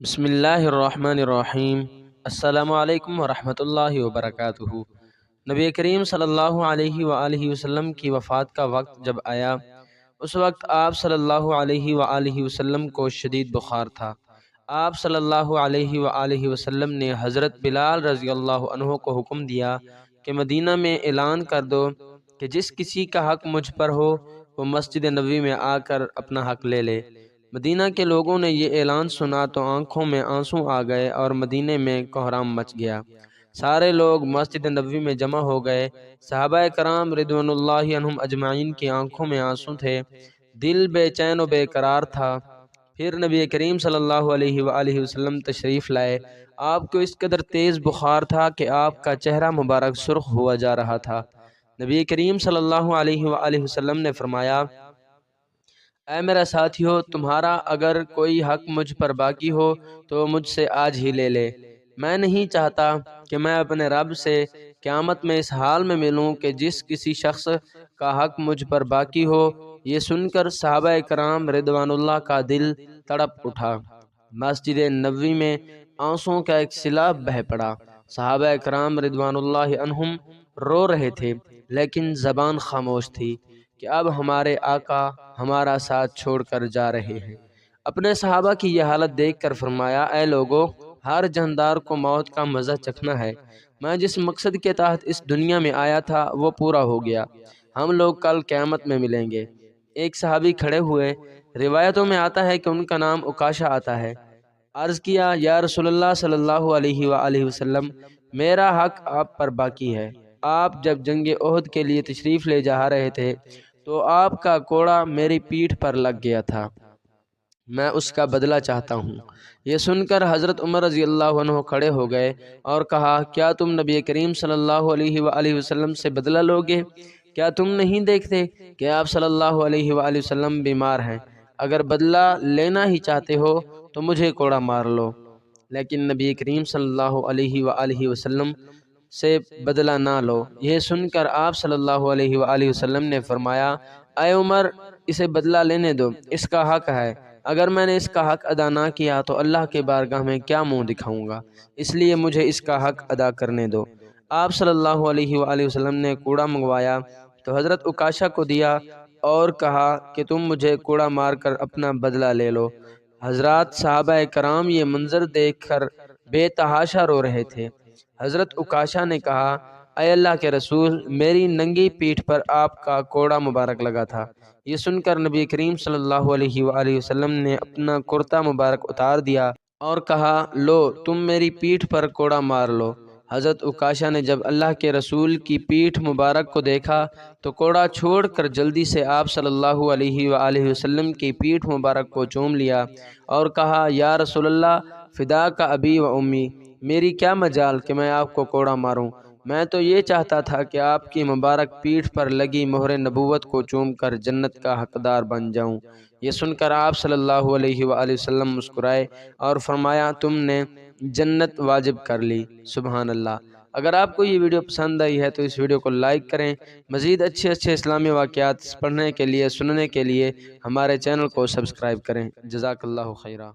بسم اللہ الرحمن الرحیم۔ السلام علیکم ورحمۃ اللہ وبرکاتہ۔ نبی کریم صلی اللہ علیہ وآلہ وسلم کی وفات کا وقت جب آیا، اس وقت آپ صلی اللہ علیہ وآلہ وسلم کو شدید بخار تھا۔ آپ صلی اللہ علیہ وآلہ وسلم نے حضرت بلال رضی اللہ عنہ کو حکم دیا کہ مدینہ میں اعلان کر دو کہ جس کسی کا حق مجھ پر ہو وہ مسجد نبوی میں آ کر اپنا حق لے لے۔ مدینہ کے لوگوں نے یہ اعلان سنا تو آنکھوں میں آنسو آ گئے اور مدینے میں کوہرام مچ گیا۔ سارے لوگ مسجد نبوی میں جمع ہو گئے۔ صحابہ کرام رضوان اللہ عنہم اجمعین کی آنکھوں میں آنسو تھے، دل بے چین و بے قرار تھا۔ پھر نبی کریم صلی اللہ علیہ وآلہ وسلم تشریف لائے۔ آپ کو اس قدر تیز بخار تھا کہ آپ کا چہرہ مبارک سرخ ہوا جا رہا تھا۔ نبی کریم صلی اللہ علیہ وآلہ وسلم نے فرمایا، اے میرا ساتھیو، تمہارا اگر کوئی حق مجھ پر باقی ہو تو مجھ سے آج ہی لے لے۔ میں نہیں چاہتا کہ میں اپنے رب سے قیامت میں اس حال میں ملوں کہ جس کسی شخص کا حق مجھ پر باقی ہو۔ یہ سن کر صحابہ کرام رضوان اللہ کا دل تڑپ اٹھا۔ مسجد نبوی میں آنسوؤں کا ایک سیلاب بہہ پڑا۔ صحابہ کرام رضوان اللہ عنہم رو رہے تھے، لیکن زبان خاموش تھی کہ اب ہمارے آقا ہمارا ساتھ چھوڑ کر جا رہے ہیں۔ اپنے صحابہ کی یہ حالت دیکھ کر فرمایا، اے لوگو، ہر جاندار کو موت کا مزہ چکھنا ہے۔ میں جس مقصد کے تحت اس دنیا میں آیا تھا وہ پورا ہو گیا۔ ہم لوگ کل قیامت میں ملیں گے۔ ایک صحابی کھڑے ہوئے، روایتوں میں آتا ہے کہ ان کا نام عکاشہ آتا ہے۔ عرض کیا، یا رسول اللہ صلی اللہ علیہ وآلہ وسلم، میرا حق آپ پر باقی ہے۔ آپ جب جنگ احد کے لیے تشریف لے جا رہے تھے تو آپ کا کوڑا میری پیٹھ پر لگ گیا تھا، میں اس کا بدلہ چاہتا ہوں۔ یہ سن کر حضرت عمر رضی اللہ عنہ کھڑے ہو گئے اور کہا، کیا تم نبی کریم صلی اللہ علیہ وآلہ وسلم سے بدلہ لوگے؟ کیا تم نہیں دیکھتے کہ آپ صلی اللہ علیہ وآلہ وسلم بیمار ہیں؟ اگر بدلہ لینا ہی چاہتے ہو تو مجھے کوڑا مار لو۔ لیکن نبی کریم صلی اللہ علیہ وآلہ وسلم سے بدلہ نہ لو۔ یہ سن کر آپ صلی اللہ علیہ وآلہ وسلم نے فرمایا، اے عمر، اسے بدلہ لینے دو، اس کا حق ہے۔ اگر میں نے اس کا حق ادا نہ کیا تو اللہ کے بارگاہ میں کیا منہ دکھاؤں گا، اس لیے مجھے اس کا حق ادا کرنے دو۔ آپ صلی اللہ علیہ وآلہ وسلم نے کوڑا منگوایا تو حضرت عکاشہ کو دیا اور کہا کہ تم مجھے کوڑا مار کر اپنا بدلہ لے لو۔ حضرات صحابہ کرام یہ منظر دیکھ کر بے تحاشا رو رہے تھے۔ حضرت عکاشہ نے کہا، اے اللہ کے رسول، میری ننگی پیٹھ پر آپ کا کوڑا مبارک لگا تھا۔ یہ سن کر نبی کریم صلی اللہ علیہ وآلہ وسلم نے اپنا کرتا مبارک اتار دیا اور کہا، لو، تم میری پیٹھ پر کوڑا مار لو۔ حضرت عکاشہ نے جب اللہ کے رسول کی پیٹھ مبارک کو دیکھا تو کوڑا چھوڑ کر جلدی سے آپ صلی اللہ علیہ وآلہ وسلم کی پیٹھ مبارک کو چوم لیا اور کہا، یا رسول اللہ، فدا کا ابی و امی، میری کیا مجال کہ میں آپ کو کوڑا ماروں۔ میں تو یہ چاہتا تھا کہ آپ کی مبارک پیٹھ پر لگی مہر نبوت کو چوم کر جنت کا حقدار بن جاؤں۔ یہ سن کر آپ صلی اللہ علیہ وآلہ وسلم مسکرائے اور فرمایا، تم نے جنت واجب کر لی۔ سبحان اللہ۔ اگر آپ کو یہ ویڈیو پسند آئی ہے تو اس ویڈیو کو لائک کریں۔ مزید اچھے اسلامی واقعات پڑھنے کے لیے، سننے کے لیے ہمارے چینل کو سبسکرائب کریں۔ جزاک اللہ خیرہ۔